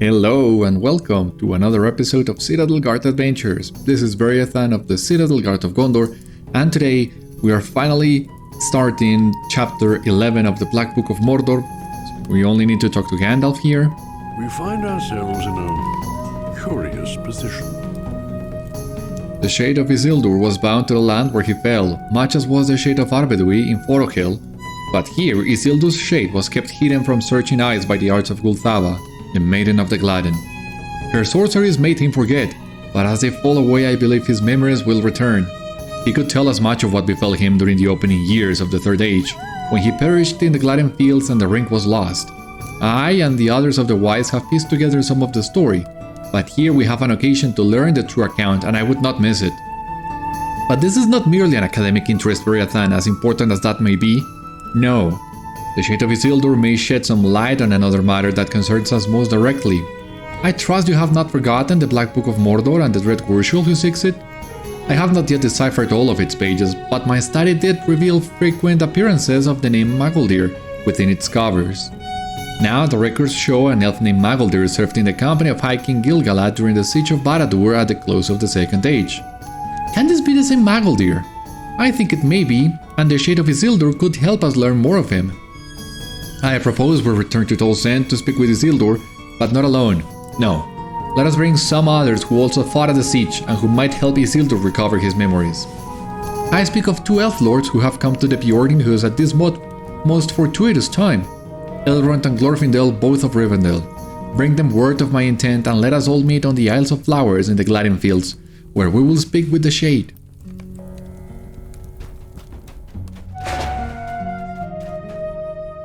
Hello and welcome to another episode of Citadel Guard Adventures. This is Beriathan of the Citadel Guard of Gondor, and today we are finally starting chapter 11 of the Black Book of Mordor. We only need to talk to Gandalf here. We find ourselves in a curious position. The shade of Isildur was bound to the land where he fell, much as was the shade of Arvedui in Forohel. But here Isildur's shade was kept hidden from searching eyes by the arts of Gulthava, the Maiden of the Gladden. Her sorceries made him forget, but as they fall away I believe his memories will return. He could tell us much of what befell him during the opening years of the Third Age, when he perished in the Gladden fields and the ring was lost. I and the others of the wise have pieced together some of the story, but here we have an occasion to learn the true account and I would not miss it. But this is not merely an academic interest, Beriathan, as important as that may be. No. The Shade of Isildur may shed some light on another matter that concerns us most directly. I trust you have not forgotten the Black Book of Mordor and the Dread Gurshul who seeks it? I have not yet deciphered all of its pages, but my study did reveal frequent appearances of the name Magoldir within its covers. Now the records show an elf named Magoldir served in the company of High King Gil-Galad during the Siege of Barad-dûr at the close of the Second Age. Can this be the same Magoldir? I think it may be, and the Shade of Isildur could help us learn more of him. I propose we return to Tol Send to speak with Isildur, but not alone. No. Let us bring some others who also fought at the siege and who might help Isildur recover his memories. I speak of two elf lords who have come to the Bjornhus at this most fortuitous time. Elrond and Glorfindel, both of Rivendell. Bring them word of my intent and let us all meet on the Isles of Flowers in the Gladden Fields, where we will speak with the Shade.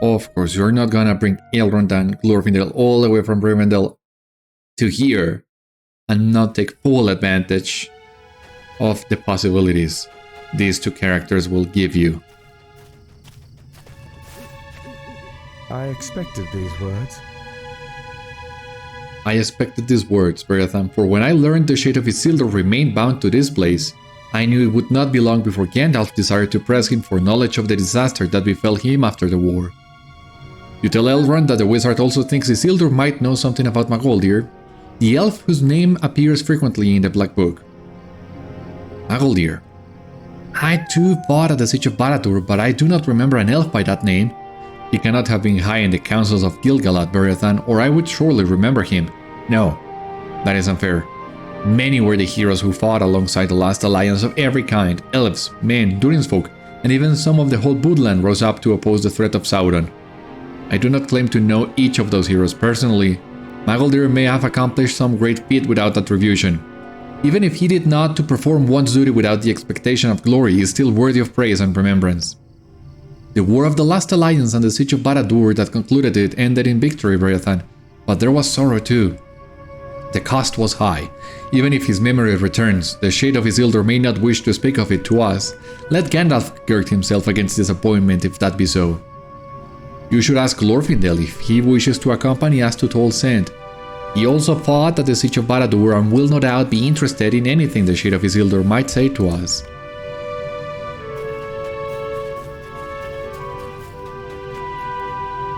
Of course, you're not gonna bring Elrond and Glorfindel all the way from Rivendell to here and not take full advantage of the possibilities these two characters will give you. I expected these words. I expected these words, Beriathan, for when I learned the Shade of Isildur remained bound to this place, I knew it would not be long before Gandalf desired to press him for knowledge of the disaster that befell him after the war. You tell Elrond that the wizard also thinks Isildur might know something about Magoldir, the elf whose name appears frequently in the Black Book. Magoldir. I too fought at the Siege of Barad-dûr, but I do not remember an elf by that name. He cannot have been high in the councils of Gil-Galad, Beriathan, or I would surely remember him. No, that is unfair. Many were the heroes who fought alongside the last alliance of every kind. Elves, men, Durinsfolk, and even some of the whole Woodland rose up to oppose the threat of Sauron. I do not claim to know each of those heroes personally. Magoldir may have accomplished some great feat without attribution. Even if he did not to perform one's duty without the expectation of glory, he is still worthy of praise and remembrance. The War of the Last Alliance and the Siege of Barad-dûr that concluded it ended in victory, Beriathan, but there was sorrow too. The cost was high. Even if his memory returns, the Shade of Isildur may not wish to speak of it to us. Let Gandalf gird himself against disappointment if that be so. You should ask Glorfindel if he wishes to accompany us to Tol Send. He also fought at the Siege of Barad-dûr and will no doubt be interested in anything the Shade of Isildur might say to us.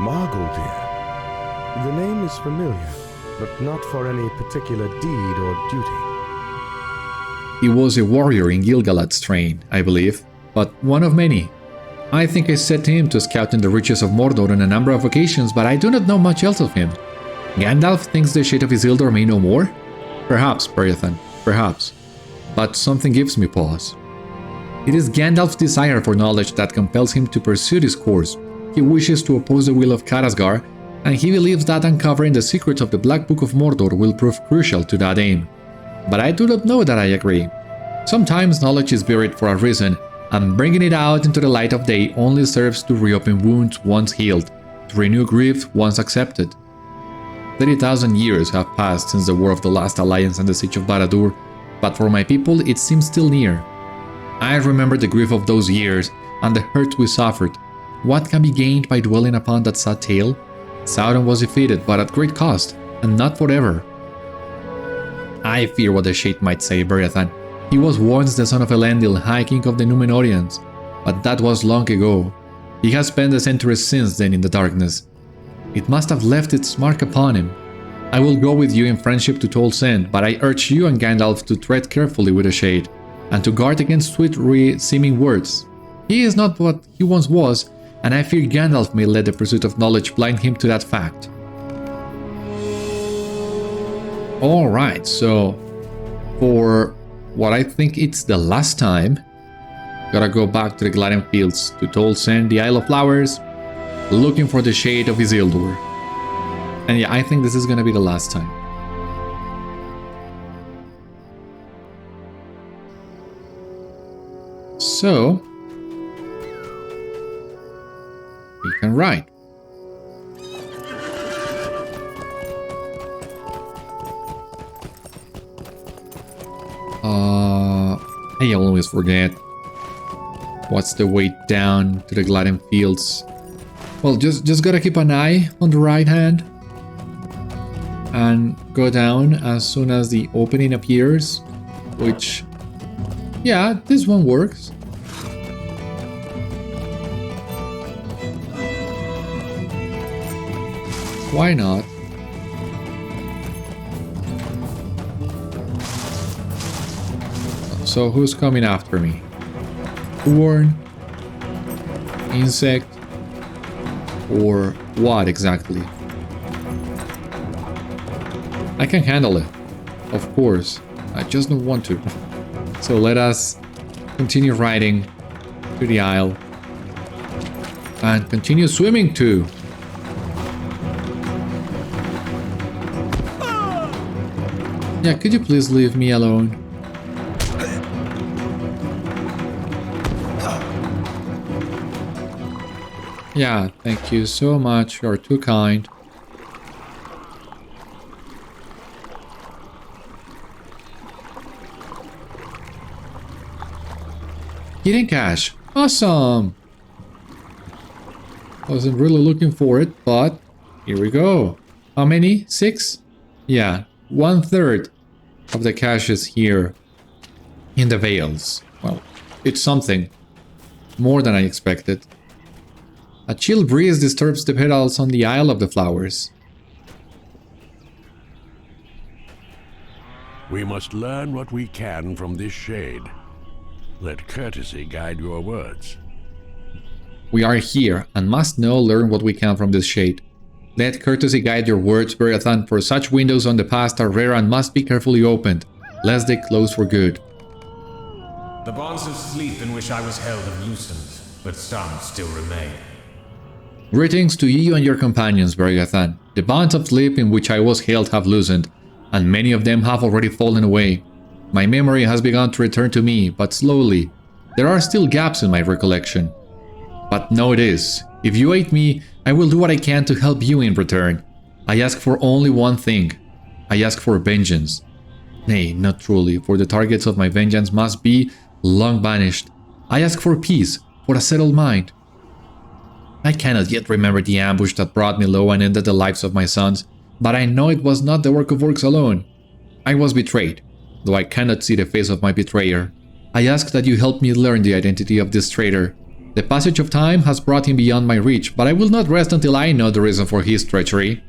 Magoldir. The name is familiar, but not for any particular deed or duty. He was a warrior in Gil-Galad's train, I believe, but one of many. I think I set him to scout in the reaches of Mordor on a number of occasions, but I do not know much else of him. Gandalf thinks the Shade of Isildur may know more? Perhaps, Beriathan, perhaps. But something gives me pause. It is Gandalf's desire for knowledge that compels him to pursue this course. He wishes to oppose the will of Karasgar, and he believes that uncovering the secrets of the Black Book of Mordor will prove crucial to that aim. But I do not know that I agree. Sometimes knowledge is buried for a reason, and bringing it out into the light of day only serves to reopen wounds once healed, to renew grief once accepted. 30,000 years have passed since the War of the Last Alliance and the Siege of Barad-dûr, but for my people it seems still near. I remember the grief of those years and the hurt we suffered. What can be gained by dwelling upon that sad tale? Sauron was defeated, but at great cost, and not forever. I fear what the Shade might say, Beriathan. He was once the son of Elendil, High King of the Númenóreans, but that was long ago. He has spent the centuries since then in the darkness. It must have left its mark upon him. I will go with you in friendship to Tol Send, but I urge you and Gandalf to tread carefully with the Shade, and to guard against sweet-seeming words. He is not what he once was, and I fear Gandalf may let the pursuit of knowledge blind him to that fact. Alright, so for what I think it's the last time, gotta go back to the Gladden Fields to Tol Send, the Isle of Flowers, looking for the Shade of Isildur. And yeah, I think this is gonna be the last time. So we can write. I always forget. What's the way down to the Gladden Fields? Well, just gotta keep an eye on the right hand and go down as soon as the opening appears, which, yeah, this one works. Why not? So who's coming after me? Worm? Insect? Or what exactly? I can handle it, of course. I just don't want to. So let us continue riding to the Isle and continue swimming too. Yeah, could you please leave me alone? Yeah, thank you so much. You're too kind. Hidden cash. Awesome! I wasn't really looking for it, but here we go. How many? 6? Yeah, 1/3 of the cash is here in the Vales. Well, it's something. More than I expected. A chill breeze disturbs the petals on the Isle of the Flowers. We must learn what we can from this shade. Let courtesy guide your words. We are here and must now learn what we can from this shade. Let courtesy guide your words, Beriathan, for such windows on the past are rare and must be carefully opened, lest they close for good. The bonds of sleep in which I was held have loosened, but some still remain. Greetings to you and your companions, Beriathan. The bonds of sleep in which I was held have loosened, and many of them have already fallen away. My memory has begun to return to me, but slowly. There are still gaps in my recollection. But know this, if you aid me, I will do what I can to help you in return. I ask for only one thing. I ask for vengeance. Nay, not truly, for the targets of my vengeance must be long banished. I ask for peace, for a settled mind. I cannot yet remember the ambush that brought me low and ended the lives of my sons, but I know it was not the work of orcs alone. I was betrayed, though I cannot see the face of my betrayer. I ask that you help me learn the identity of this traitor. The passage of time has brought him beyond my reach, but I will not rest until I know the reason for his treachery.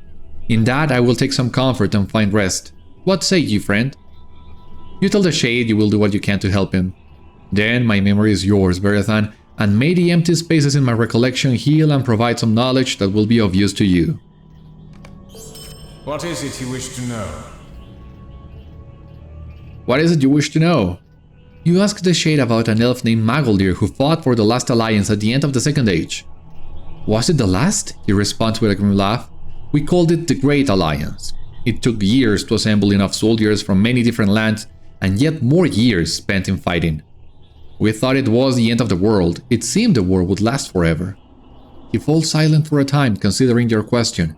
In that I will take some comfort and find rest. What say ye, friend? You tell the Shade you will do what you can to help him. Then my memory is yours, Beriathan, and may the empty spaces in my recollection heal and provide some knowledge that will be of use to you. What is it you wish to know? What is it you wish to know? You ask the Shade about an elf named Magoldir who fought for the last alliance at the end of the Second Age. Was it the last? He responds with a grim laugh. We called it the Great Alliance. It took years to assemble enough soldiers from many different lands, and yet more years spent in fighting. We thought it was the end of the world. It seemed the war would last forever. He falls silent for a time, considering your question.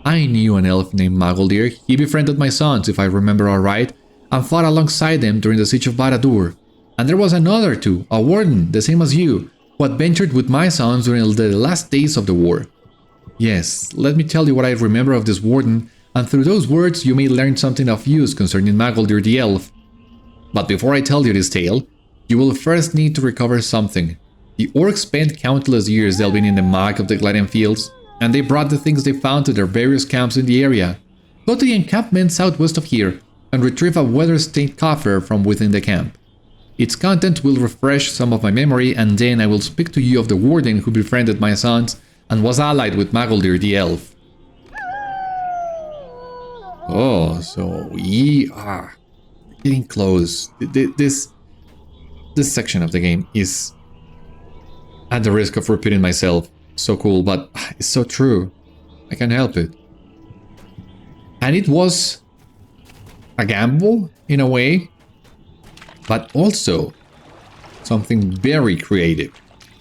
I knew an elf named Magoldir. He befriended my sons, if I remember alright, and fought alongside them during the Siege of Barad-dûr. And there was another too, a Warden, the same as you, who adventured with my sons during the last days of the war. Yes, let me tell you what I remember of this Warden, and through those words you may learn something of use concerning Magoldir the Elf. But before I tell you this tale, you will first need to recover something. The orcs spent countless years delving in the muck of the Gladden Fields, and they brought the things they found to their various camps in the area. Go to the encampment southwest of here and retrieve a weather-stained coffer from within the camp. Its content will refresh some of my memory, and then I will speak to you of the Warden who befriended my sons and was allied with Magoldir the Elf. Oh, so we are getting close. This section of the game is, at the risk of repeating myself, so cool, but it's so true. I can't help it. And it was a gamble, in a way, but also something very creative.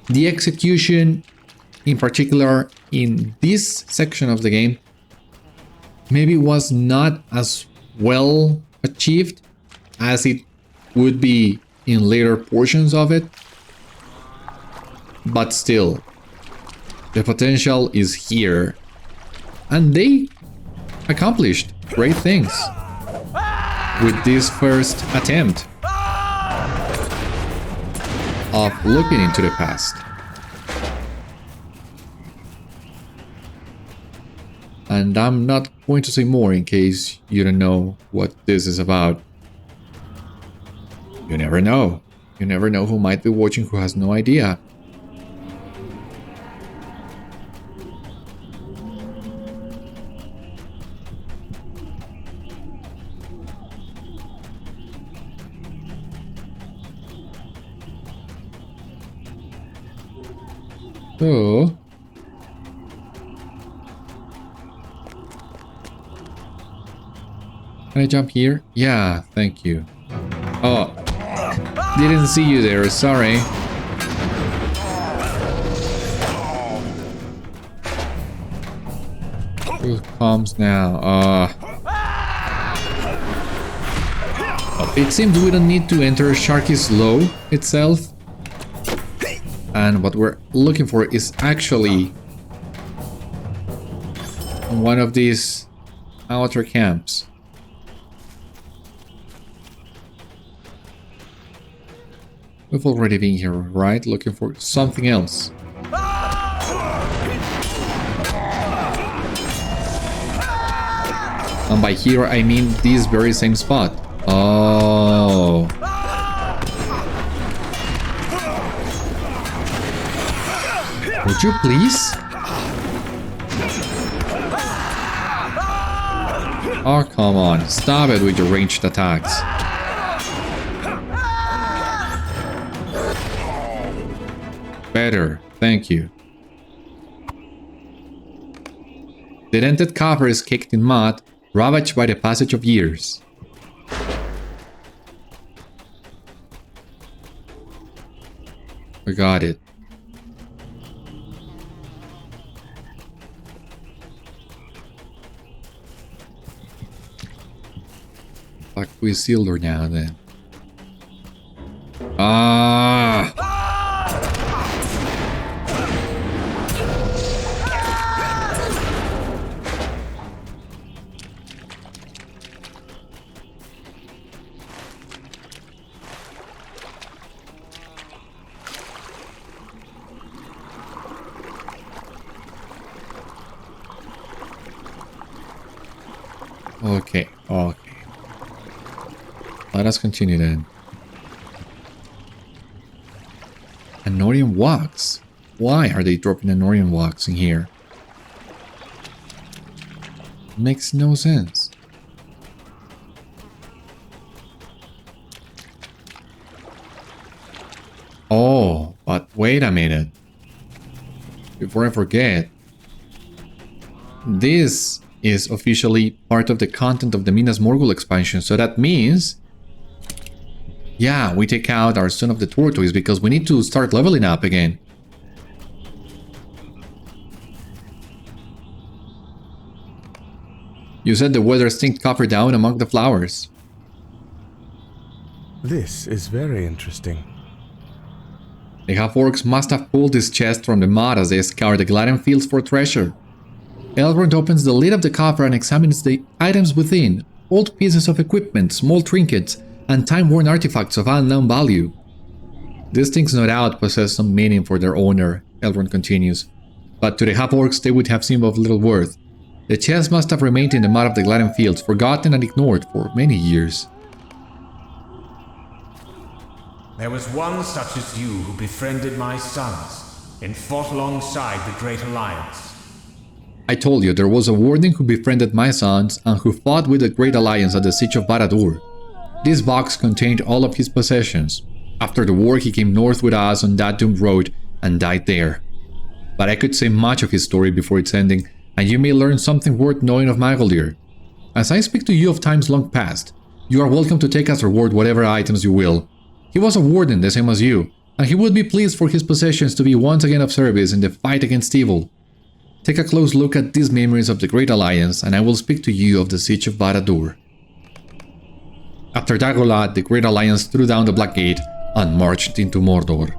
The execution, in particular, in this section of the game, maybe was not as well achieved as it would be in later portions of it, but still, the potential is here, and they accomplished great things with this first attempt of looking into the past. And I'm not going to say more in case you don't know what this is about. You never know. You never know who might be watching who has no idea. So, can I jump here? Yeah, thank you. Oh, didn't see you there, sorry. Who comes now? It seems we don't need to enter Sharky's Low itself. And what we're looking for is actually one of these outer camps. We've already been here, right? Looking for something else. And by here I mean this very same spot. Oh. Would you please? Oh, come on. Stop it with your ranged attacks. Better. Thank you. The dented coffer is caked in mud, ravaged by the passage of years. We got it. Back to Isildur now then. Ah! Okay, okay. Let us continue then. Anorian wax? Why are they dropping Anorian wax in here? Makes no sense. Oh, but wait a minute. Before I forget, this is officially part of the content of the Minas Morgul expansion, so that means, yeah, we take out our Son of the Tortoise because we need to start leveling up again. You said the weather stinked copper down among the flowers. This is very interesting. The half-orcs must have pulled this chest from the mud as they scour the Gladen fields for treasure. Elrond opens the lid of the coffer and examines the items within, old pieces of equipment, small trinkets, and time-worn artifacts of unknown value. These things no doubt possess some meaning for their owner, Elrond continues, but to the half-orcs they would have seemed of little worth. The chest must have remained in the mud of the Gladden fields, forgotten and ignored for many years. There was one such as you who befriended my sons and fought alongside the Great Alliance. I told you there was a warden who befriended my sons and who fought with the Great Alliance at the Siege of Barad-dûr. This box contained all of his possessions. After the war, he came north with us on that doomed road and died there. But I could say much of his story before its ending, and you may learn something worth knowing of Magoldir. As I speak to you of times long past, you are welcome to take as reward whatever items you will. He was a warden the same as you, and he would be pleased for his possessions to be once again of service in the fight against evil. Take a close look at these memories of the Great Alliance, and I will speak to you of the Siege of Barad-dûr. After Gil-Galad, the Great Alliance threw down the Black Gate and marched into Mordor.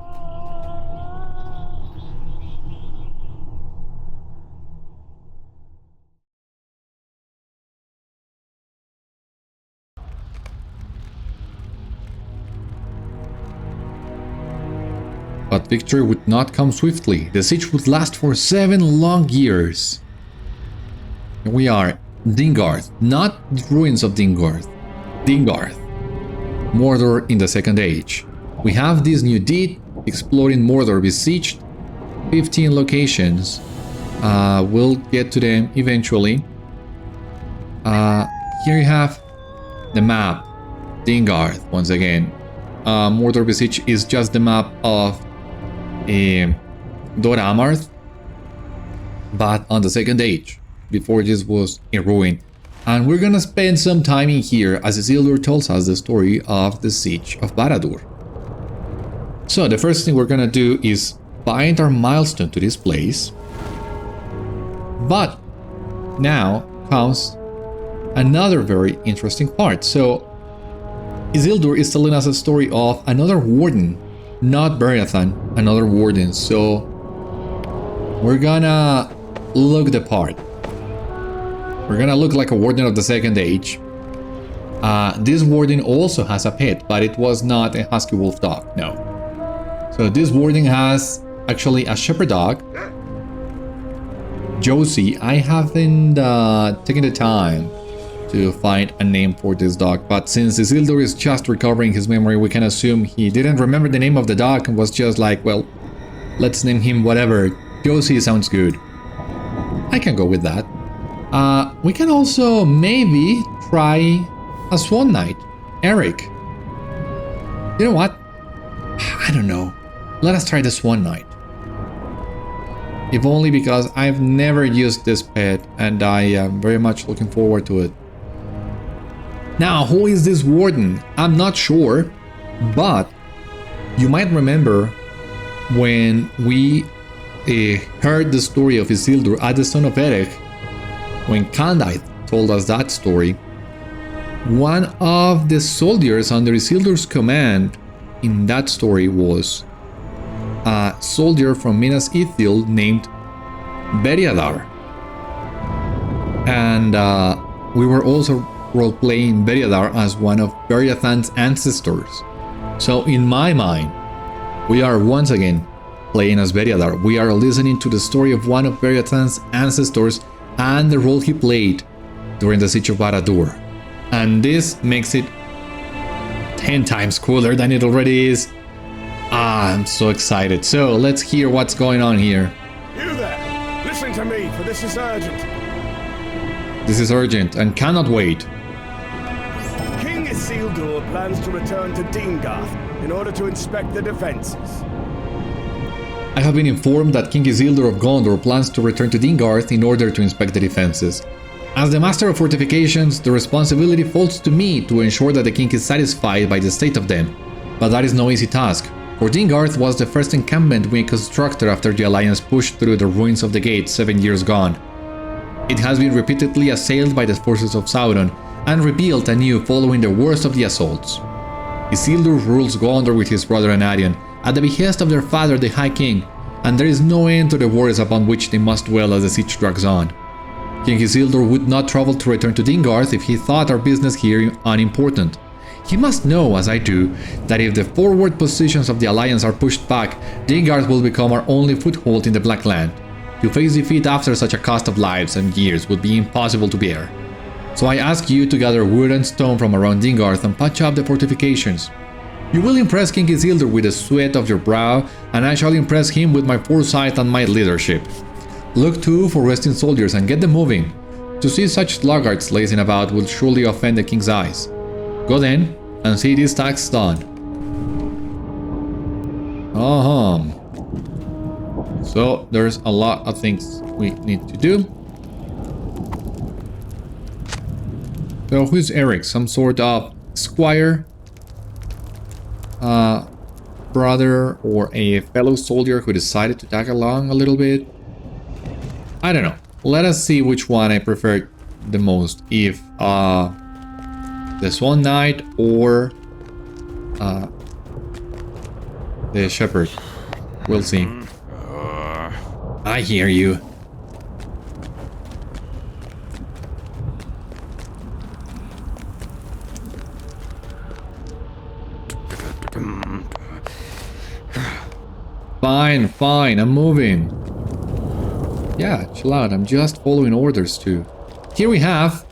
But victory would not come swiftly. The siege would last for 7 long years. Here we are, Dingarth, not the ruins of Dingarth. Dingarth, Mordor in the Second Age. We have this new deed, exploring Mordor besieged, 15 locations. We'll get to them eventually. Here you have the map, Dingarth once again. Mordor besieged is just the map of Dor Amarth, but on the Second Age, before this was a ruin. And we're gonna spend some time in here as Isildur tells us the story of the Siege of Barad-dûr. So the first thing we're gonna do is bind our milestone to this place. But now comes another very interesting part. So Isildur is telling us a story of another warden, not Beriathan, another warden. So we're gonna look the part. We're gonna look like a warden of the Second Age. This warden also has a pet, but it was not a husky wolf dog, no. So this warden has actually a shepherd dog, Josie. I haven't taken the time to find a name for this dog, but since Isildur is just recovering his memory, we can assume he didn't remember the name of the dog and was just like, well, let's name him whatever. Josie sounds good. I can go with that. We can also maybe try a Swan Knight, Eric. You know what? I don't know. Let us try the Swan Knight. If only because I've never used this pet and I am very much looking forward to it. Now, who is this warden? I'm not sure, but you might remember when we heard the story of Isildur at the Stone of Erech, when Gandalf told us that story, one of the soldiers under Isildur's command in that story was a soldier from Minas Ithil named Beriadar. And we were also role-playing Beriadar as one of Beriathan's ancestors. So in my mind, we are once again playing as Beriadar. We are listening to the story of one of Beriathan's ancestors and the role he played during the Siege of Barad-dûr. And this makes it 10 times cooler than it already is. I'm so excited. So let's hear what's going on here. You there! Listen to me, for this is urgent. This is urgent and cannot wait. King Isildur plans to return to Dingarth in order to inspect the defenses. I have been informed that King Isildur of Gondor plans to return to Dingarth in order to inspect the defenses. As the master of fortifications, the responsibility falls to me to ensure that the king is satisfied by the state of them. But that is no easy task, for Dingarth was the first encampment we constructed after the Alliance pushed through the ruins of the gate 7 years gone. It has been repeatedly assailed by the forces of Sauron and rebuilt anew following the worst of the assaults. Isildur rules Gondor with his brother Anarion, at the behest of their father the High King, and there is no end to the worries upon which they must dwell as the siege drags on. King Isildur would not trouble to return to Dingarth if he thought our business here unimportant. He must know, as I do, that if the forward positions of the Alliance are pushed back, Dingarth will become our only foothold in the Black Land. To face defeat after such a cost of lives and years would be impossible to bear. So I ask you to gather wood and stone from around Dingarth and patch up the fortifications. You will impress King Isildur with the sweat of your brow, and I shall impress him with my foresight and my leadership. Look too for resting soldiers and get them moving. To see such sluggards lazing about will surely offend the king's eyes. Go then, and see this task done. So there's a lot of things we need to do. So who's Eric? Some sort of squire? Brother or a fellow soldier who decided to tag along a little bit? I don't know. Let us see which one I prefer the most. If the Swan Knight or the Shepherd. We'll see. I hear you. Fine, I'm moving. Yeah, chill out, I'm just following orders too. Here we have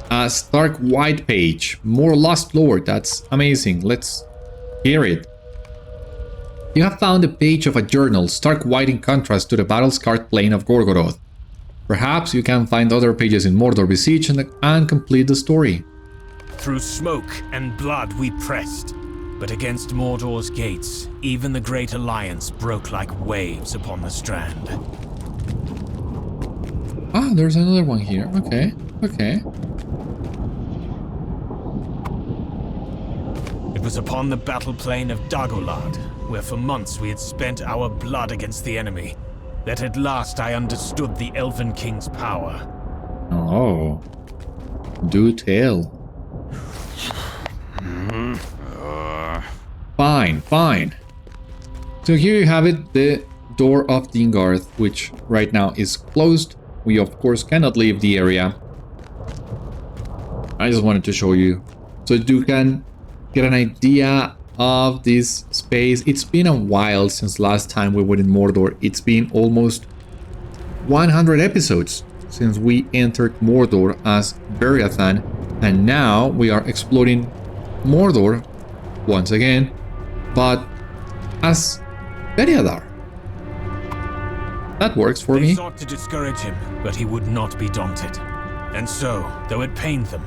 a Stark White page. More Lost Lord, that's amazing. Let's hear it. You have found a page of a journal, stark white in contrast to the battle-scarred plain of Gorgoroth. Perhaps you can find other pages in Mordor Besieged and complete the story. Through smoke and blood we pressed, but against Mordor's gates, even the Great Alliance broke like waves upon the strand. Ah, there's another one here. Okay. It was upon the battle plain of Dagolad, where for months we had spent our blood against the enemy, that at last I understood the Elven King's power. Oh. Do tell. Fine. So here you have it, the door of Dingarth, which right now is closed. We of course cannot leave the area. I just wanted to show you, so you can get an idea of this space. It's been a while since last time we were in Mordor. It's been almost 100 episodes since we entered Mordor as Beriathan, and now we are exploring Mordor once again, but as Beriadar. That works for me. They sought to discourage him, but he would not be daunted. And so, though it pained them,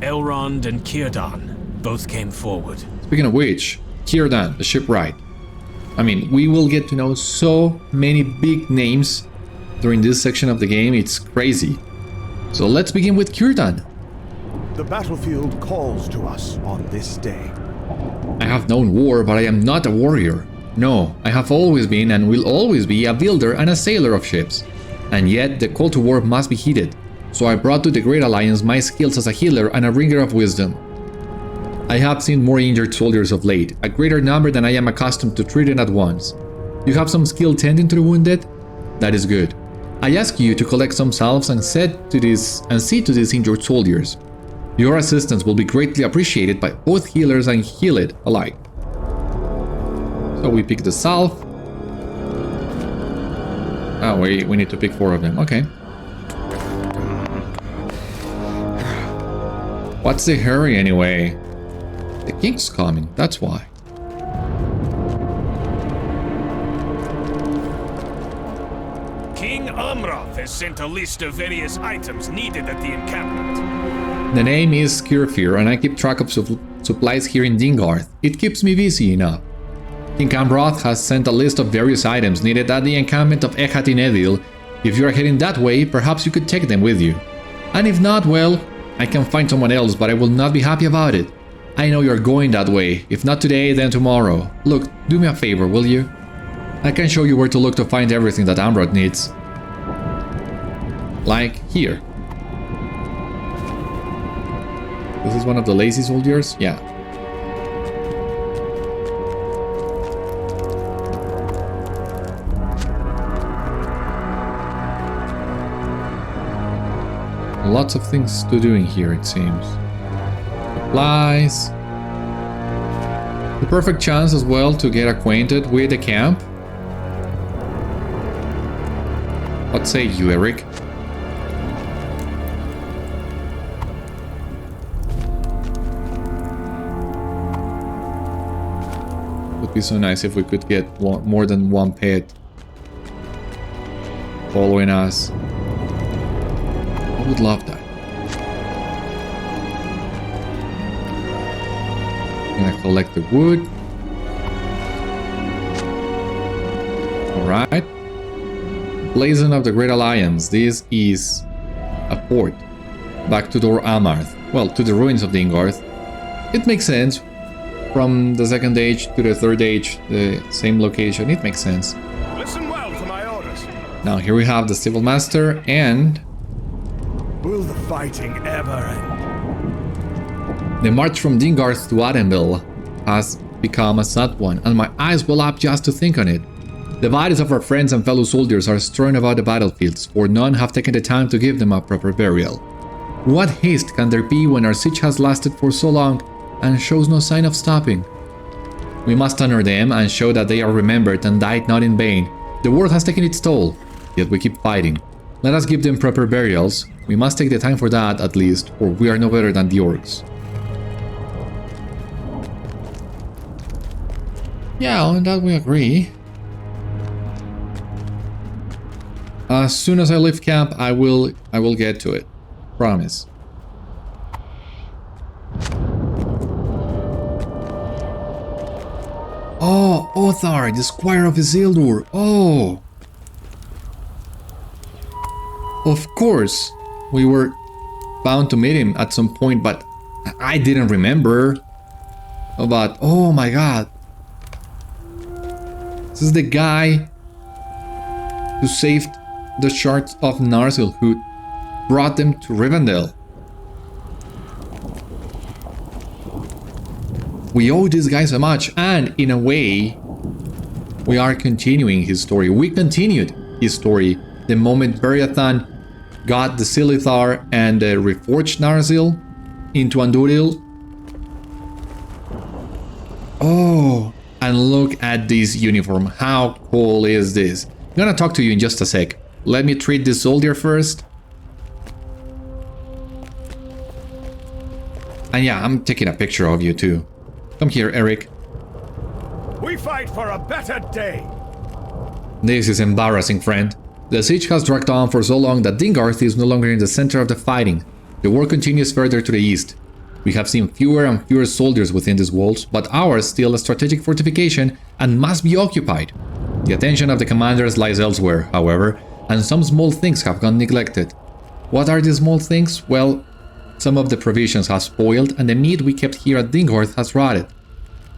Elrond and Círdan both came forward. Speaking of which, Círdan, the shipwright. I mean, we will get to know so many big names during this section of the game, it's crazy. So let's begin with Círdan. The battlefield calls to us on this day. I have known war, but I am not a warrior. No, I have always been and will always be a builder and a sailor of ships. And yet, the call to war must be heeded. So I brought to the Great Alliance my skills as a healer and a bringer of wisdom. I have seen more injured soldiers of late, a greater number than I am accustomed to treating at once. You have some skill tending to the wounded? That is good. I ask you to collect some salves and see to these injured soldiers. Your assistance will be greatly appreciated by both healers and healed alike. So we pick the salve. Oh, we need to pick 4 of them. Okay. What's the hurry anyway? The king's coming, that's why. King Amrath has sent a list of various items needed at the encampment. The name is Skirfir, and I keep track of supplies here in Dingarth. It keeps me busy enough. King Amrath has sent a list of various items needed at the encampment of Edil. If you are heading that way, perhaps you could take them with you. And if not, well, I can find someone else, but I will not be happy about it. I know you're going that way. If not today, then tomorrow. Look, do me a favor, will you? I can show you where to look to find everything that Amrath needs. Like here. This is one of the lazy soldiers? Yeah. Lots of things to do in here, it seems. Supplies. The perfect chance as well to get acquainted with the camp. What say you, Eric? Would be so nice if we could get more than one pet following us. I would love that. I'm gonna collect the wood. Alright. Blazon of the Great Alliance. This is a port back to Dor Amarth. Well, to the ruins of the Ingarth. It makes sense. From the second age to the third age, the same location. It makes sense. Listen well to my orders. Now here we have the Civil Master and... Will the fighting ever end? The march from Dingarth to Ardenville has become a sad one, and my eyes well up just to think on it. The bodies of our friends and fellow soldiers are strewn about the battlefields, for none have taken the time to give them a proper burial. What haste can there be when our siege has lasted for so long and shows no sign of stopping? We must honor them and show that they are remembered and died not in vain. The war has taken its toll, yet we keep fighting. Let us give them proper burials. We must take the time for that at least, or we are no better than the orcs. Yeah, on that we agree. As soon as I leave camp, I will get to it. Promise. Oh, Othar, the Squire of Isildur. Oh! Of course, we were bound to meet him at some point, but I didn't remember. But, oh my god. This is the guy who saved the shards of Narsil, who brought them to Rivendell. We owe this guy so much, and in a way, we are continuing his story. We continued his story the moment Beriathan got the Silithar and reforged Narsil into Andúril. Oh, and look at this uniform. How cool is this? I'm gonna talk to you in just a sec. Let me treat this soldier first. And yeah, I'm taking a picture of you too. Come here, Eric. We fight for a better day. This is embarrassing, friend. The siege has dragged on for so long that Dingarth is no longer in the center of the fighting. The war continues further to the east. We have seen fewer and fewer soldiers within these walls, but ours still a strategic fortification and must be occupied. The attention of the commanders lies elsewhere, however, and some small things have gone neglected. What are these small things? Well, some of the provisions have spoiled and the meat we kept here at Dingarth has rotted.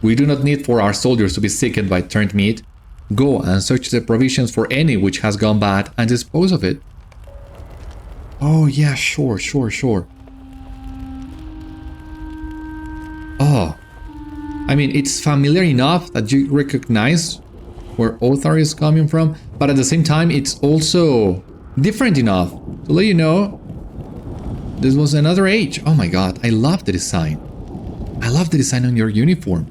We do not need for our soldiers to be sickened by turned meat. Go and search the provisions for any which has gone bad and dispose of it. Oh yeah, sure. Oh, I mean, it's familiar enough that you recognize where Othar is coming from, but at the same time, it's also different enough to let you know this was another age. Oh my god, I love the design. I love the design on your uniform.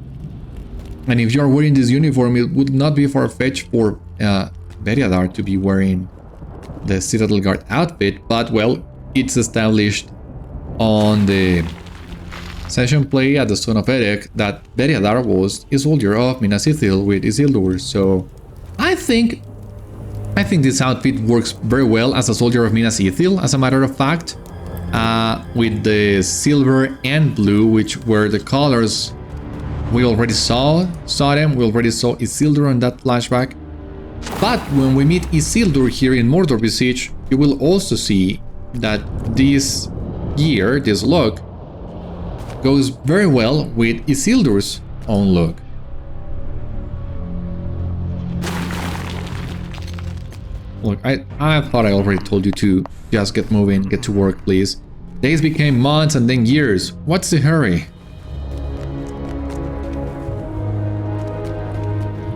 And if you're wearing this uniform, it would not be far-fetched for Beriadar to be wearing the Citadel Guard outfit, but well, it's established on the session play at the Stone of Erech that Beriadar was a soldier of Minas Ithil with Isildur, so I think this outfit works very well as a soldier of Minas Ithil, as a matter of fact, with the silver and blue, which were the colors we already saw them. We already saw Isildur on that flashback. But when we meet Isildur here in Mordor Besiege, you will also see that this gear, this look, goes very well with Isildur's own look. Look, I thought I already told you to just get moving, get to work, please. Days became months and then years. What's the hurry?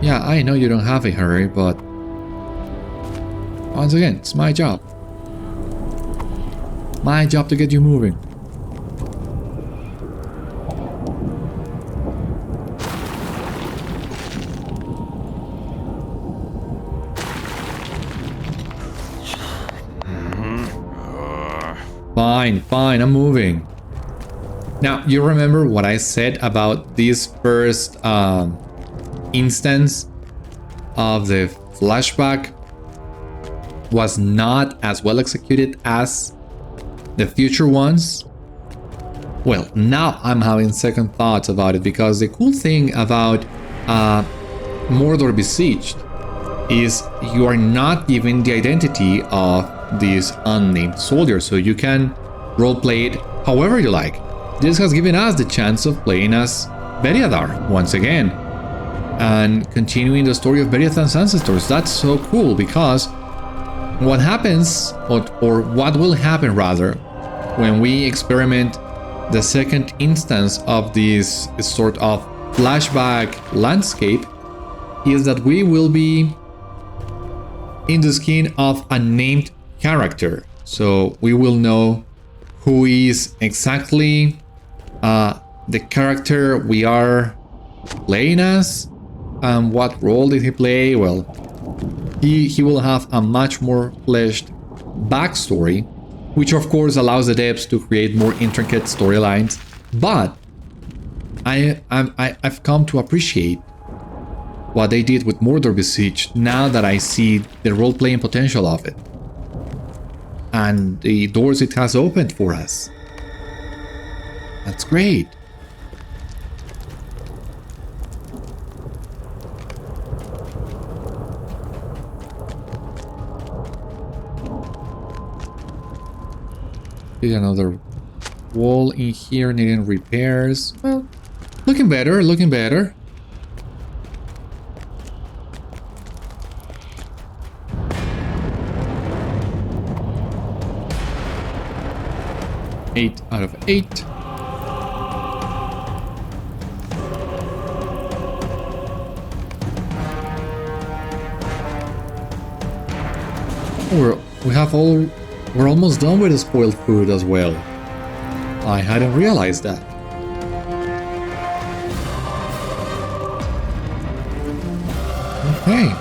Yeah, I know you don't have a hurry, but once again, it's my job. My job to get you moving. Fine, fine, I'm moving. Now, you remember what I said about this first instance of the flashback was not as well executed as the future ones? Well, now I'm having second thoughts about it, because the cool thing about Mordor Besieged is you are not given the identity of these unnamed soldiers, so you can roleplay it however you like. This has given us the chance of playing as Beriadar once again and continuing the story of Beriathan's ancestors. That's so cool, because what happens, or what will happen rather, when we experiment the second instance of this sort of flashback landscape is that we will be in the skin of a named character. So we will know who is exactly the character we are playing as, and what role did he play. Well, he will have a much more fleshed backstory, which of course allows the devs to create more intricate storylines. But I've come to appreciate what they did with Mordor Besieged now that I see the role-playing potential of it and the doors it has opened for us. That's great. There's another wall in here needing repairs. Well, looking better, looking better. Eight out of 8. We're almost done with the spoiled food as well. I hadn't realized that. Okay.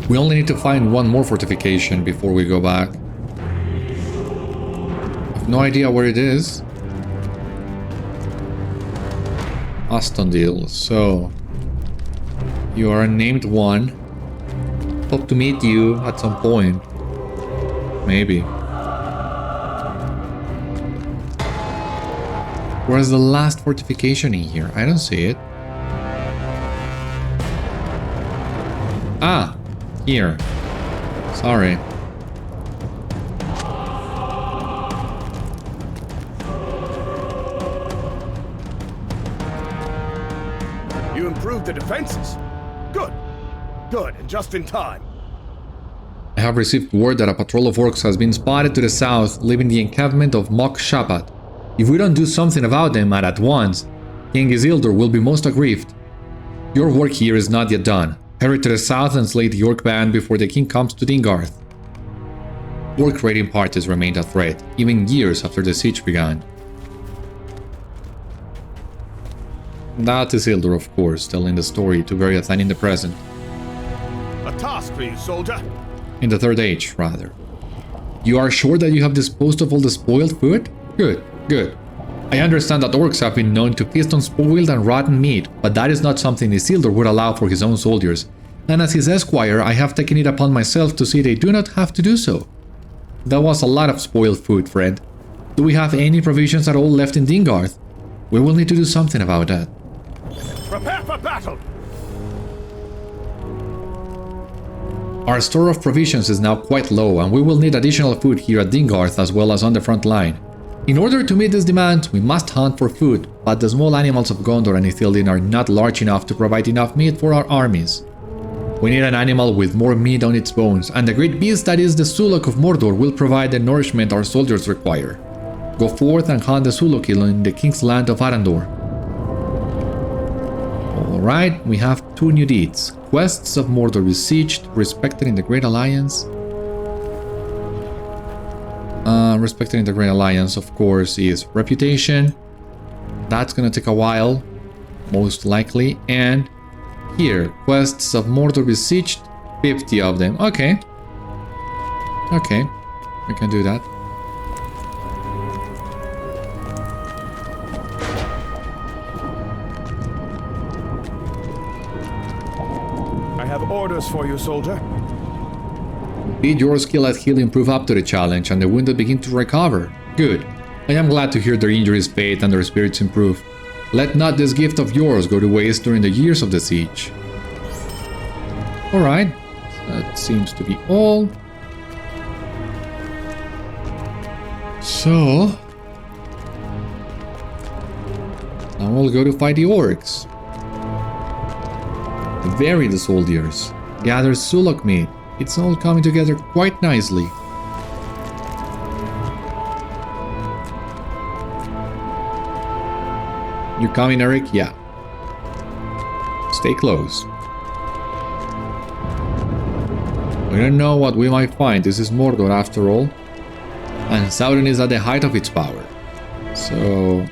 We only need to find one more fortification before we go back. I have no idea where it is. Astondil, so you are named one. Hope to meet you at some point. Maybe. Where's the last fortification in here? I don't see it. Ah! Here. Sorry. You improved the defenses. Good. Good, and just in time. I have received word that a patrol of orcs has been spotted to the south, leaving the encampment of Mok Shapat. If we don't do something about them at once, King Isildur will be most aggrieved. Your work here is not yet done. Hurry to the south and slay the orc band before the king comes to Dingarth. Orc raiding parties remained a threat, even years after the siege began. That is Isildur, of course, telling the story to Beriathan in the present. A task for you, soldier. In the Third Age, rather. You are sure that you have disposed of all the spoiled food? Good, good. I understand that orcs have been known to feast on spoiled and rotten meat, but that is not something Isildur would allow for his own soldiers, and as his esquire I have taken it upon myself to see they do not have to do so. That was a lot of spoiled food, friend. Do we have any provisions at all left in Dingarth? We will need to do something about that. Prepare for battle! Our store of provisions is now quite low, and we will need additional food here at Dingarth as well as on the front line. In order to meet this demand, we must hunt for food, but the small animals of Gondor and Ithildin are not large enough to provide enough meat for our armies. We need an animal with more meat on its bones, and the great beast that is the Sulok of Mordor will provide the nourishment our soldiers require. Go forth and hunt the Sulokil in the King's Land of Arandor. Alright, we have 2 new deeds. Quests of Mordor Besieged, respected in the Great Alliance. Respected in the Great Alliance, of course, is Reputation. That's gonna take a while, most likely. And here, Quests of Mordor Besieged, 50 of them. Okay. Okay, we can do that. I have orders for you, soldier. Did your skill at healing prove up to the challenge and the wounded begin to recover? Good. I am glad to hear their injuries fade and their spirits improve. Let not this gift of yours go to waste during the years of the siege. Alright, that seems to be all. So... now we'll go to fight the orcs. Vary the soldiers. Gather Sulok meat. It's all coming together quite nicely. You coming, Eric? Yeah. Stay close. We don't know what we might find. This is Mordor after all. And Sauron is at the height of its power. So...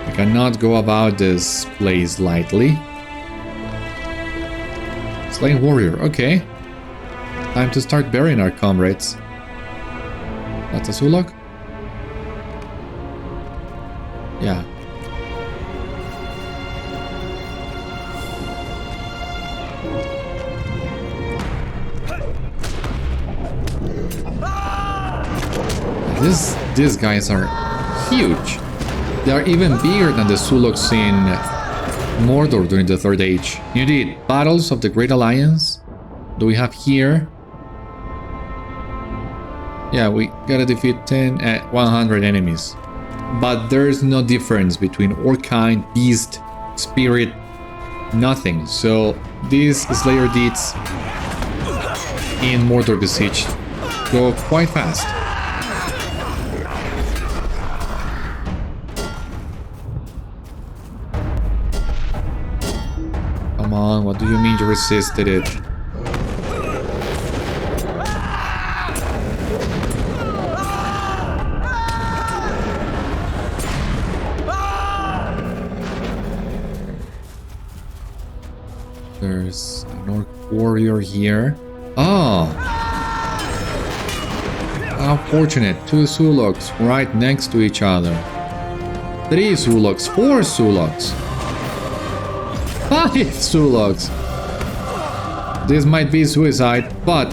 we cannot go about this place lightly. Slain warrior, okay. Time to start burying our comrades. That's a Sulok? Yeah. These guys are huge. They are even bigger than the Suloks in Mordor during the Third Age. Indeed, battles of the Great Alliance. Do we have here? Yeah, we gotta defeat 100 enemies. But there's no difference between Orcind, Beast, Spirit, nothing. So these Slayer deeds in Mordor Besieged go quite fast. Come on, what do you mean you resisted it? There's an orc warrior here. Oh! How fortunate. 2 Suloks right next to each other. 3 Suloks. 4 Suloks. 5 Suloks. This might be suicide, but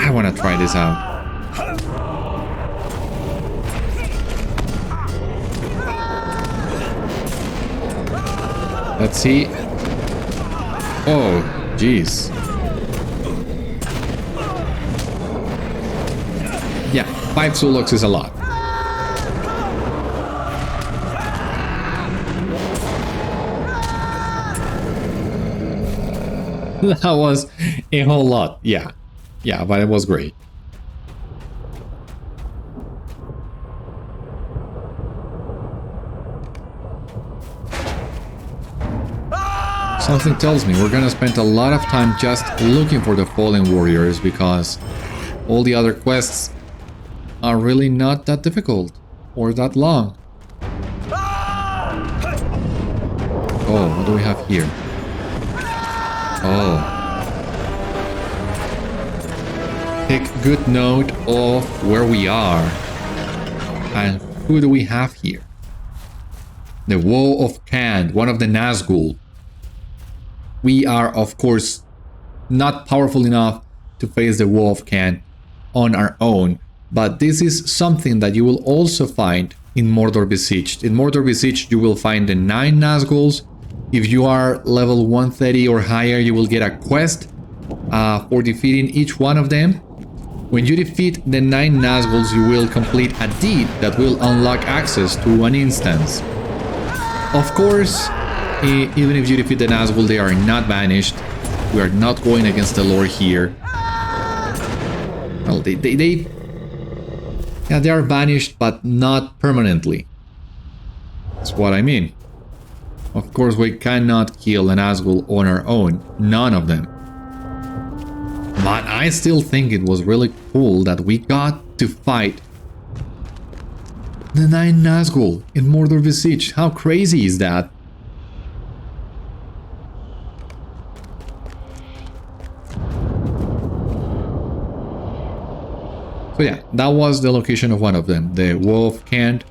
I want to try this out. Let's see. Oh, jeez. Yeah, 5 Suloks is a lot. That was a whole lot. Yeah, but it was great. Something tells me we're gonna spend a lot of time just looking for the fallen warriors because all the other quests are really not that difficult or that long. Oh, what do we have here? Oh. Take good note of where we are. And who do we have here? The Woe of Khand, one of the Nazgûl. We are, of course, not powerful enough to face the Woe of Khand on our own, but this is something that you will also find in Mordor Besieged. In Mordor Besieged, you will find the 9 Nazgûls. If you are level 130 or higher, you will get a quest for defeating each one of them. When you defeat the 9 Nazgûls, you will complete a deed that will unlock access to an instance. Of course, even if you defeat the Nazgûl, they are not banished. We are not going against the lore here. Well, they are banished, but not permanently. That's what I mean. Of course, we cannot kill an Nazgûl on our own. None of them. But I still think it was really cool that we got to fight the 9 Nazgûl in Mordor Besieged. How crazy is that? So yeah, that was the location of one of them, the Wolf Camp.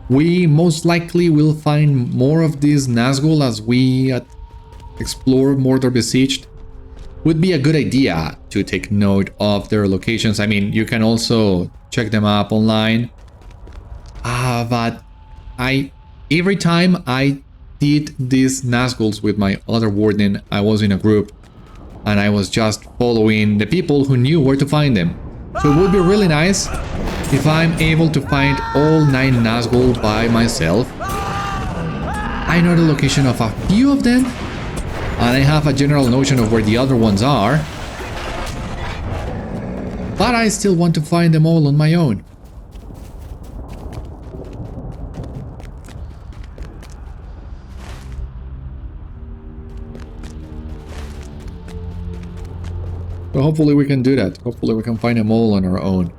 We most likely will find more of these Nazgul as we explore Mordor Besieged. Would be a good idea to take note of their locations. I mean, you can also check them up online. But every time I did these Nazguls with my other Warden, I was in a group and I was just following the people who knew where to find them. So it would be really nice if I'm able to find all 9 Nazgul by myself. I know the location of a few of them, and I have a general notion of where the other ones are, but I still want to find them all on my own. So hopefully we can do that. Hopefully we can find them all on our own.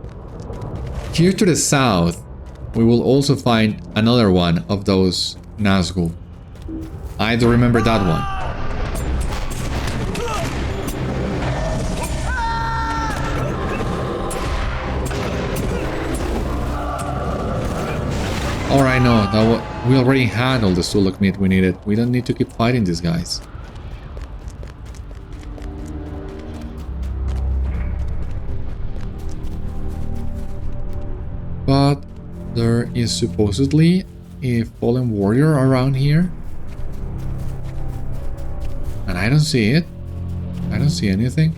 Here to the south, we will also find another one of those Nazgul. I do remember that one. Alright, no, we already had all the Suluk meat we needed. We don't need to keep fighting these guys. But there is supposedly a fallen warrior around here. And I don't see it. I don't see anything.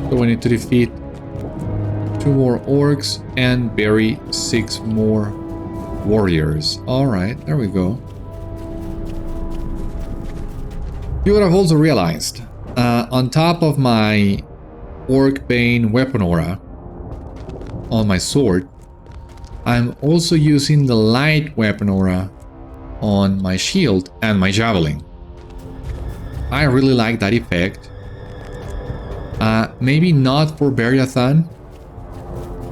So we need to defeat 2 more orcs and bury 6 more warriors. Alright, there we go. You would have also realized, on top of my Orc Bane weapon aura on my sword, I'm also using the light weapon aura on my shield and my javelin. I really like that effect. Maybe not for Beriathan,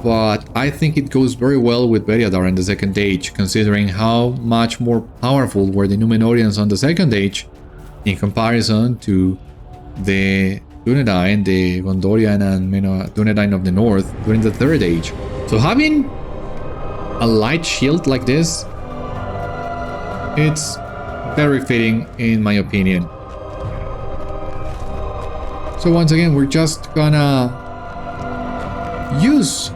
but I think it goes very well with Beriadar in the Second Age, considering how much more powerful were the Númenóreans on the Second Age in comparison to the Dúnedain, the Gondorian and Dúnedain of the North during the Third Age. So having a light shield like this, it's very fitting in my opinion. So once again, we're just gonna use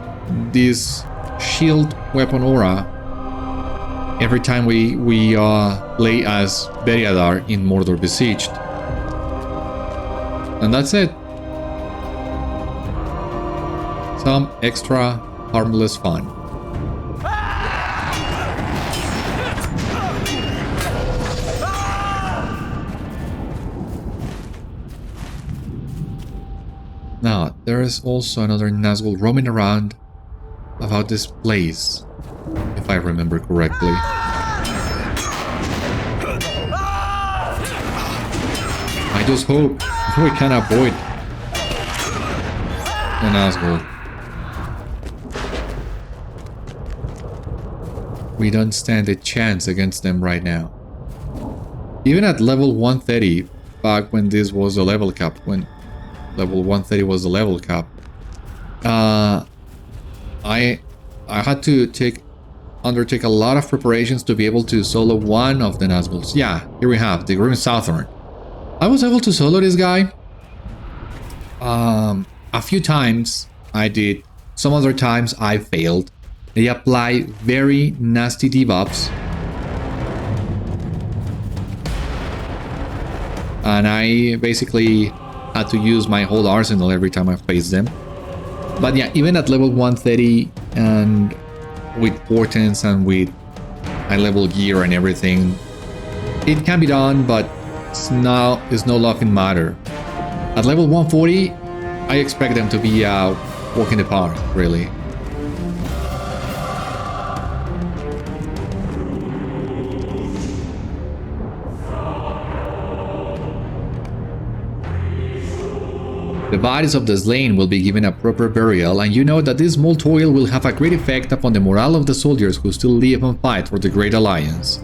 this shield weapon aura every time we play as Beriadar in Mordor Besieged. And that's it. Some extra harmless fun. Now, there is also another Nazgul roaming around about this place, if I remember correctly. I just hope we can avoid the Nazgul. We don't stand a chance against them right now. Even at level 130, back when this was a level cap, when level 130 was the level cap, I had to undertake a lot of preparations to be able to solo one of the Nazguls. Yeah, here we have the Grim Southern. I was able to solo this guy. A few times I did. Some other times I failed. They apply very nasty debuffs. And I basically had to use my whole arsenal every time I faced them. But yeah, even at level 130 and with portents and with high level gear and everything, it can be done, but it's no laughing matter. At level 140, I expect them to be walk in the park, really. The bodies of the slain will be given a proper burial, and you know that this small toil will have a great effect upon the morale of the soldiers who still live and fight for the Great Alliance.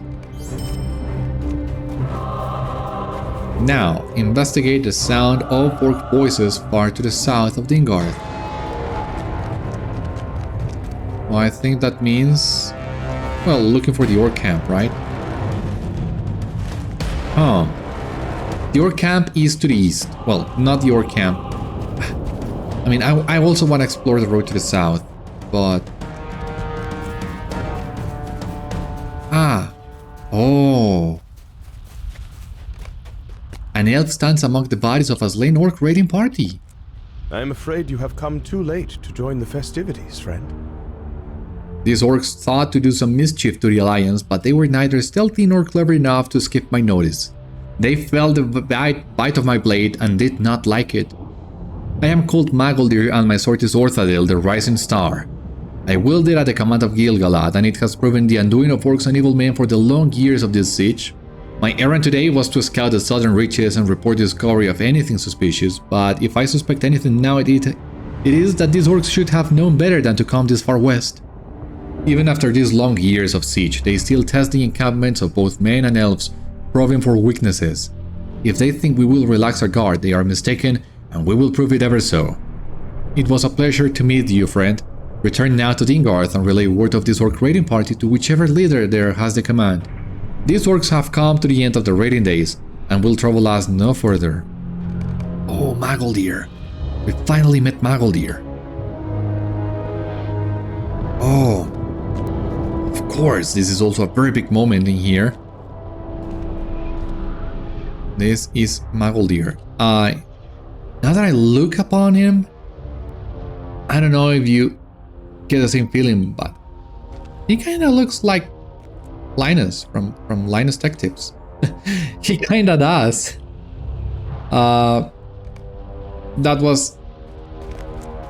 Now, investigate the sound of orc voices far to the south of Dingarth. Well, I think that means... well, looking for the orc camp, right? Huh. The orc camp is to the east. Well, not the orc camp. I mean, I also want to explore the road to the south, but... ah. Oh. An elf stands among the bodies of a slain orc raiding party. I am afraid you have come too late to join the festivities, friend. These orcs thought to do some mischief to the Alliance, but they were neither stealthy nor clever enough to skip my notice. They felt the bite of my blade and did not like it. I am called Magoldir and my sword is Citadel, the Rising Star. I wield it at the command of Gil-Galad, and it has proven the undoing of orcs and evil men for the long years of this siege. My errand today was to scout the southern reaches and report discovery of anything suspicious, but if I suspect anything now, it is that these orcs should have known better than to come this far west. Even after these long years of siege, they still test the encampments of both men and elves, probing for weaknesses. If they think we will relax our guard, they are mistaken, and we will prove it ever so. It was a pleasure to meet you, friend. Return now to Dingarth and relay word of this orc raiding party to whichever leader there has the command. These orcs have come to the end of the raiding days, and will trouble us no further. Oh, Magoldir. We finally met Magoldir. Oh. Of course, this is also a very big moment in here. This is Magoldir. Now that I look upon him, I don't know if you get the same feeling, but he kind of looks like Linus from Linus Tech Tips. He kind of does. That was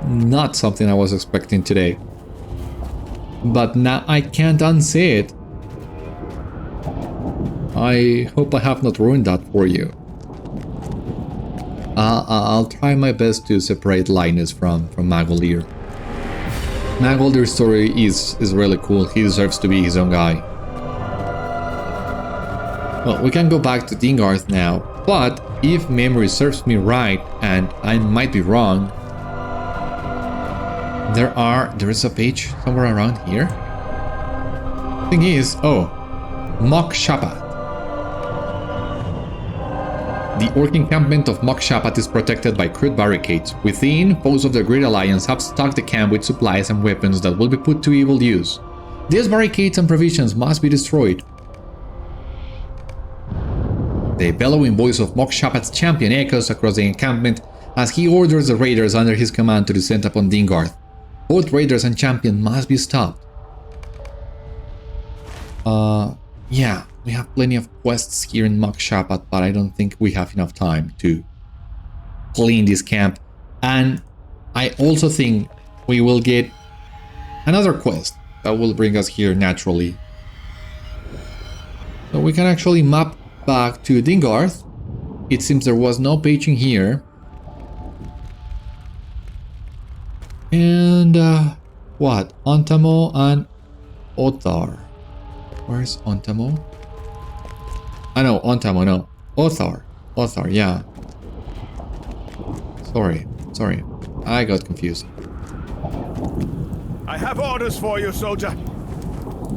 not something I was expecting today. But now I can't unsay it. I hope I have not ruined that for you. I'll try my best to separate Linus from Magoldir. Magoldir's story is really cool. He deserves to be his own guy. Well, we can go back to Dingarth now, but if memory serves me right, and I might be wrong, there is a page somewhere around here. Thing is, oh, Mok Shapat. The orc encampment of Mok Shapat is protected by crude barricades. Within, foes of the Great Alliance have stocked the camp with supplies and weapons that will be put to evil use. These barricades and provisions must be destroyed. The bellowing voice of Mok Shapat's champion echoes across the encampment as he orders the raiders under his command to descend upon Dingarth. Both raiders and champion must be stopped. Yeah, we have plenty of quests here in Mok Shapat, but I don't think we have enough time to clean this camp. And I also think we will get another quest that will bring us here naturally. So we can actually map back to Dingarth. It seems there was no paging here. And what? Ontamo and Othar. Where's Ontamo? I know, Ontamo, no. Othar. Othar, yeah. Sorry. I got confused. I have orders for you, soldier.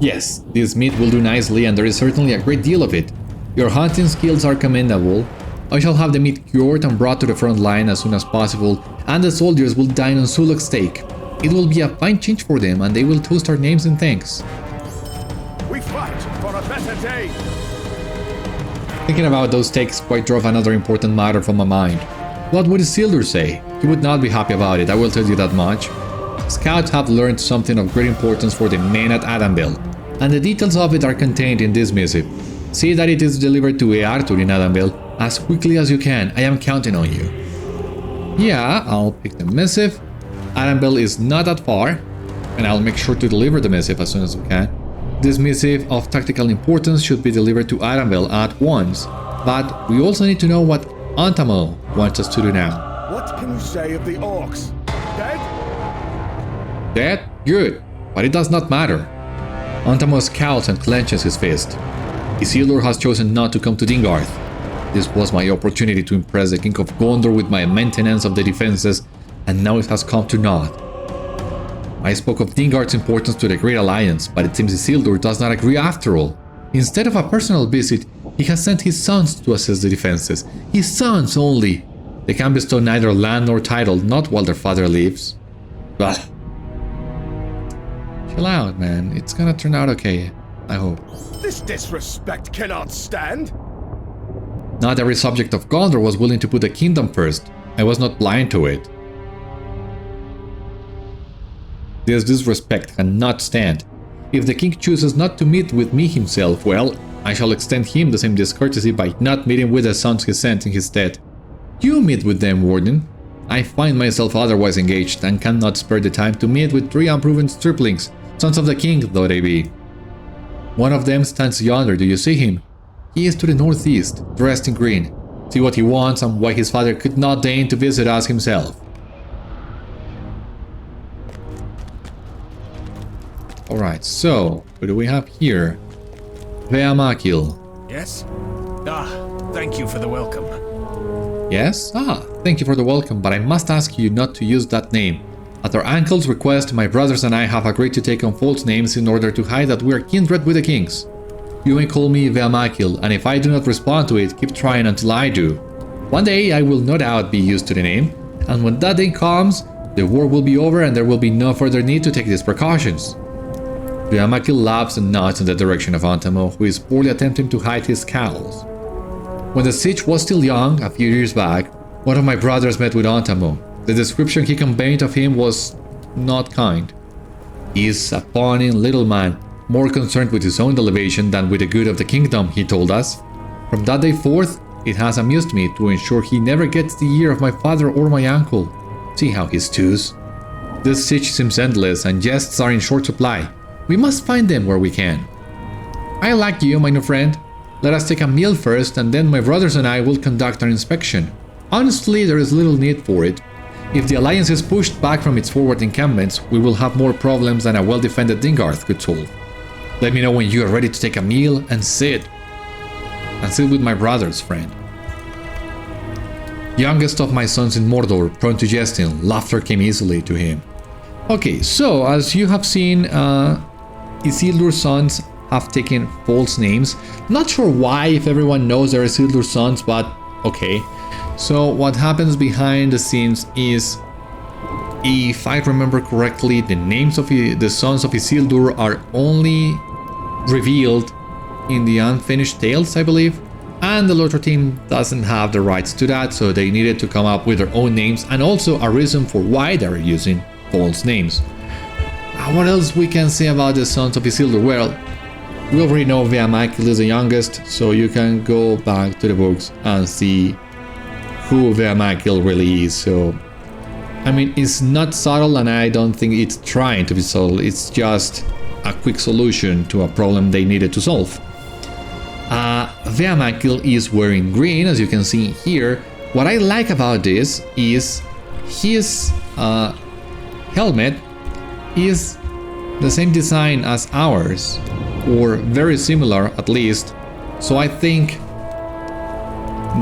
Yes, this meat will do nicely, and there is certainly a great deal of it. Your hunting skills are commendable. I shall have the meat cured and brought to the front line as soon as possible, and the soldiers will dine on Sulak steak. It will be a fine change for them, and they will toast our names in thanks. We fight for a better day. Thinking about those steaks quite drove another important matter from my mind. What would Isildur say? He would not be happy about it, I will tell you that much. Scouts have learned something of great importance for the men at Adamvel, and the details of it are contained in this missive. See that it is delivered to Earthur in Adamvel as quickly as you can. I am counting on you. Yeah, I'll pick the missive. Adamvel is not that far, and I'll make sure to deliver the missive as soon as we can. This missive of tactical importance should be delivered to Adamvel at once, but we also need to know what Ontamo wants us to do now. What can you say of the orcs? Dead? Dead? Good, but it does not matter. Ontamo scowls and clenches his fist. Isildur has chosen not to come to Dingarth. This was my opportunity to impress the King of Gondor with my maintenance of the defenses, and now it has come to naught. I spoke of Dingard's importance to the Great Alliance, but it seems Isildur does not agree after all. Instead of a personal visit, he has sent his sons to assess the defenses. His sons only! They can bestow neither land nor title, not while their father lives. Bah. Chill out, man. It's gonna turn out okay, I hope. This disrespect cannot stand! Not every subject of Gondor was willing to put the kingdom first. I was not blind to it. This disrespect cannot stand. If the king chooses not to meet with me himself, well, I shall extend him the same discourtesy by not meeting with the sons he sent in his stead. You meet with them, Warden. I find myself otherwise engaged and cannot spare the time to meet with 3 unproven striplings, sons of the king though they be. One of them stands yonder, do you see him? He is to the northeast, dressed in green. See what he wants and why his father could not deign to visit us himself. Alright, so, what do we have here? Veamakil. Yes? Thank you for the welcome. Yes? Thank you for the welcome, but I must ask you not to use that name. At our uncle's request, my brothers and I have agreed to take on false names in order to hide that we are kindred with the kings. You may call me Veamakil, and if I do not respond to it, keep trying until I do. One day I will no doubt be used to the name, and when that day comes, the war will be over and there will be no further need to take these precautions. Veamakil laughs and nods in the direction of Antamo, who is poorly attempting to hide his scowls. When the siege was still young, a few years back, one of my brothers met with Antamo. The description he conveyed of him was not kind. He is a fawning little man, more concerned with his own elevation than with the good of the kingdom, he told us. From that day forth, it has amused me to ensure he never gets the ear of my father or my uncle. See how he stews. This siege seems endless and jests are in short supply. We must find them where we can. I like you, my new friend. Let us take a meal first and then my brothers and I will conduct our inspection. Honestly, there is little need for it. If the alliance is pushed back from its forward encampments, we will have more problems than a well-defended Dingard could solve. Let me know when you are ready to take a meal and sit. And sit with my brothers, friend. Youngest of my sons in Mordor, prone to jesting, laughter came easily to him. Okay, so as you have seen, Isildur's sons have taken false names. Not sure why, if everyone knows they're Isildur's sons, but okay. So what happens behind the scenes is, if I remember correctly, the names of the sons of Isildur are only revealed in the Unfinished Tales, I believe. And the LOTRO team doesn't have the rights to that, so they needed to come up with their own names and also a reason for why they're using false names. What else we can say about the sons of Isildur? Well, we already know Veamakil is the youngest, so you can go back to the books and see who Veamakil really is. So, I mean, it's not subtle and I don't think it's trying to be subtle, it's just a quick solution to a problem they needed to solve. Veamakil is wearing green, as you can see here. What I like about this is his helmet is the same design as ours, or very similar at least, so I think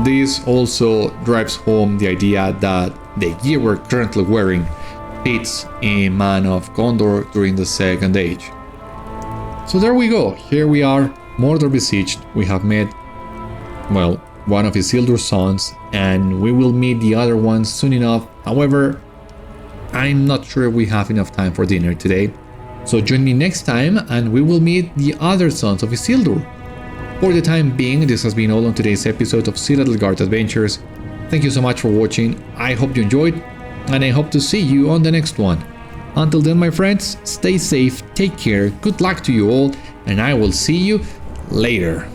this also drives home the idea that the gear we're currently wearing fits a man of Gondor during the Second Age. So there we go, here we are, Mordor besieged. We have met, well, one of Isildur's sons, and we will meet the other ones soon enough. However, I'm not sure we have enough time for dinner today. So join me next time and we will meet the other sons of Isildur. For the time being, this has been all on today's episode of Citadel Guard Adventures. Thank you so much for watching, I hope you enjoyed, and I hope to see you on the next one. Until then, my friends, stay safe, take care, good luck to you all, and I will see you later.